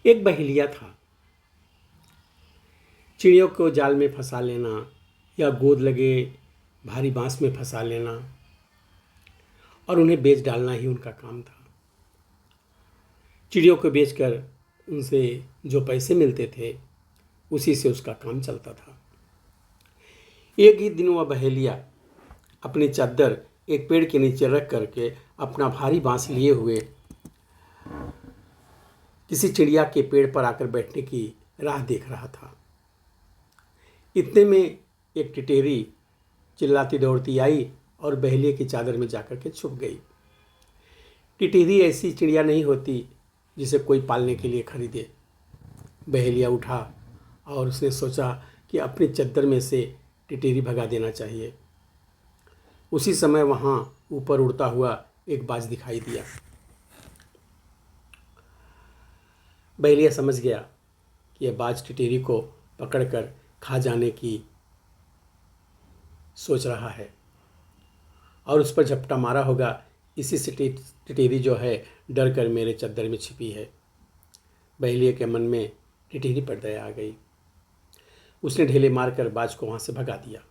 एक बहेलिया था। चिड़ियों को जाल में फंसा लेना या गोद लगे भारी बांस में फंसा लेना और उन्हें बेच डालना ही उनका काम था। चिड़ियों को बेचकर उनसे जो पैसे मिलते थे उसी से उसका काम चलता था। एक ही दिन वह बहेलिया अपनी चादर एक पेड़ के नीचे रख करके अपना भारी बांस लिए हुए किसी चिड़िया के पेड़ पर आकर बैठने की राह देख रहा था। इतने में एक टिटेरी चिल्लाती दौड़ती आई और बहेलिए की चादर में जाकर के छुप गई। टिटेरी ऐसी चिड़िया नहीं होती जिसे कोई पालने के लिए खरीदे। बहेलिया उठा और उसने सोचा कि अपनी चादर में से टिटेरी भगा देना चाहिए। उसी समय वहाँ ऊपर उड़ता हुआ एक बाज दिखाई दिया। बहेलिया समझ गया कि यह बाज टिटेरी को पकड़कर खा जाने की सोच रहा है और उस पर झपटा मारा होगा। इसी से टिटेरी जो है डर कर मेरे चादर में छिपी है। बहेलिया के मन में टिटेरी पर दया आ गई। उसने ढेले मारकर बाज को वहाँ से भगा दिया।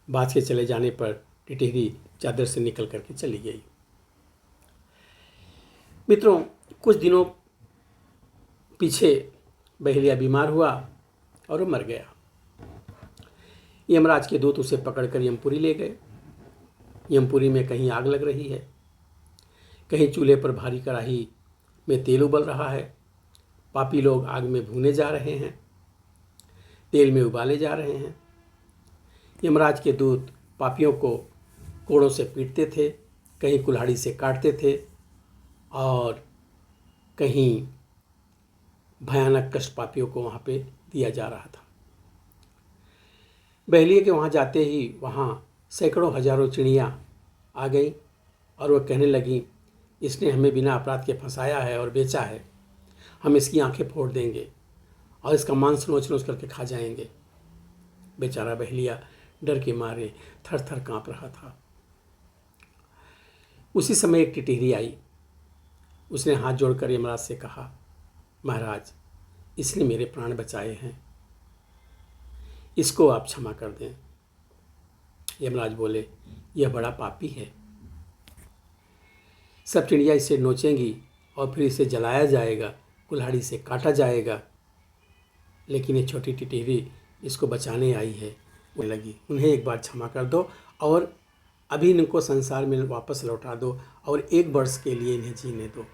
बाज के चले जाने पर टिटेरी चादर से निकल करके चली गई। मित्रों, कुछ दिनों पीछे बहेलिया बीमार हुआ और वो मर गया। यमराज के दूत उसे पकड़कर यमपुरी ले गए। यमपुरी में कहीं आग लग रही है, कहीं चूल्हे पर भारी कढ़ाई में तेल उबल रहा है। पापी लोग आग में भूने जा रहे हैं, तेल में उबाले जा रहे हैं। यमराज के दूत पापियों को कोड़ों से पीटते थे, कहीं कुल्हाड़ी से काटते थे और कहीं भयानक कष्ट पापियों को वहाँ पे दिया जा रहा था। बहेलिए के वहाँ जाते ही वहाँ सैकड़ों हजारों चिड़ियाँ आ गई और वह कहने लगी, इसने हमें बिना अपराध के फंसाया है और बेचा है। हम इसकी आंखें फोड़ देंगे और इसका मांस नोच नोच करके खा जाएंगे। बेचारा बहेलिया डर के मारे थर थर काँप रहा था। उसी समय एक टिटेरी आई। उसने हाथ जोड़कर यमराज से कहा, महाराज, इसने मेरे प्राण बचाए हैं, इसको आप क्षमा कर दें। यमराज बोले, यह बड़ा पापी है। सब चिड़िया इसे नोचेंगी और फिर इसे जलाया जाएगा, कुल्हाड़ी से काटा जाएगा, लेकिन ये छोटी टिटेरी इसको बचाने आई है। वो लगी, उन्हें एक बार क्षमा कर दो और अभी इनको संसार में वापस लौटा दो और एक वर्ष के लिए इन्हें जीने दो।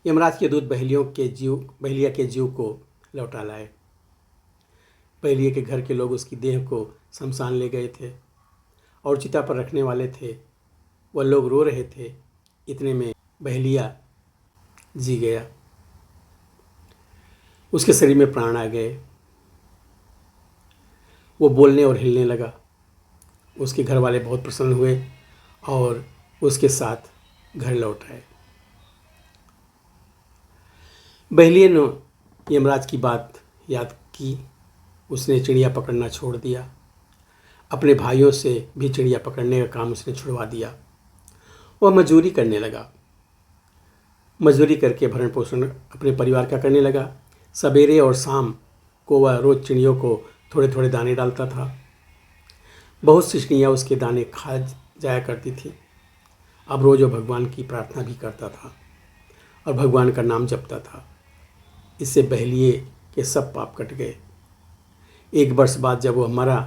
यमराज के दूत बहेलिया के जीव को लौटा लाए। बहेलिया के घर के लोग उसकी देह को शमशान ले गए थे और चिता पर रखने वाले थे। वह लोग रो रहे थे। इतने में बहेलिया जी गया। उसके शरीर में प्राण आ गए। वो बोलने और हिलने लगा। उसके घर वाले बहुत प्रसन्न हुए और उसके साथ घर लौट आए। बहेलिया ने यमराज की बात याद की। उसने चिड़िया पकड़ना छोड़ दिया। अपने भाइयों से भी चिड़िया पकड़ने का काम उसने छुड़वा दिया। वह मजदूरी करने लगा। मजदूरी करके भरण पोषण अपने परिवार का करने लगा। सवेरे और शाम को वह रोज़ चिड़ियों को थोड़े थोड़े दाने डालता था। बहुत सी चिड़ियाँ उसके दाने खा जाया करती थी। अब रोज़ वो भगवान की प्रार्थना भी करता था और भगवान का नाम जपता था। इससे बहेलिए के सब पाप कट गए। एक वर्ष बाद जब वह मरा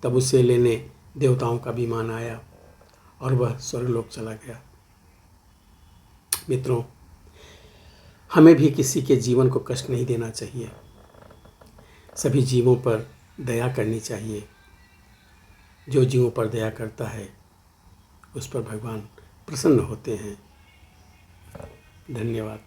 तब उसे लेने देवताओं का विमान आया और वह स्वर्गलोक चला गया। मित्रों, हमें भी किसी के जीवन को कष्ट नहीं देना चाहिए। सभी जीवों पर दया करनी चाहिए। जो जीवों पर दया करता है उस पर भगवान प्रसन्न होते हैं। धन्यवाद।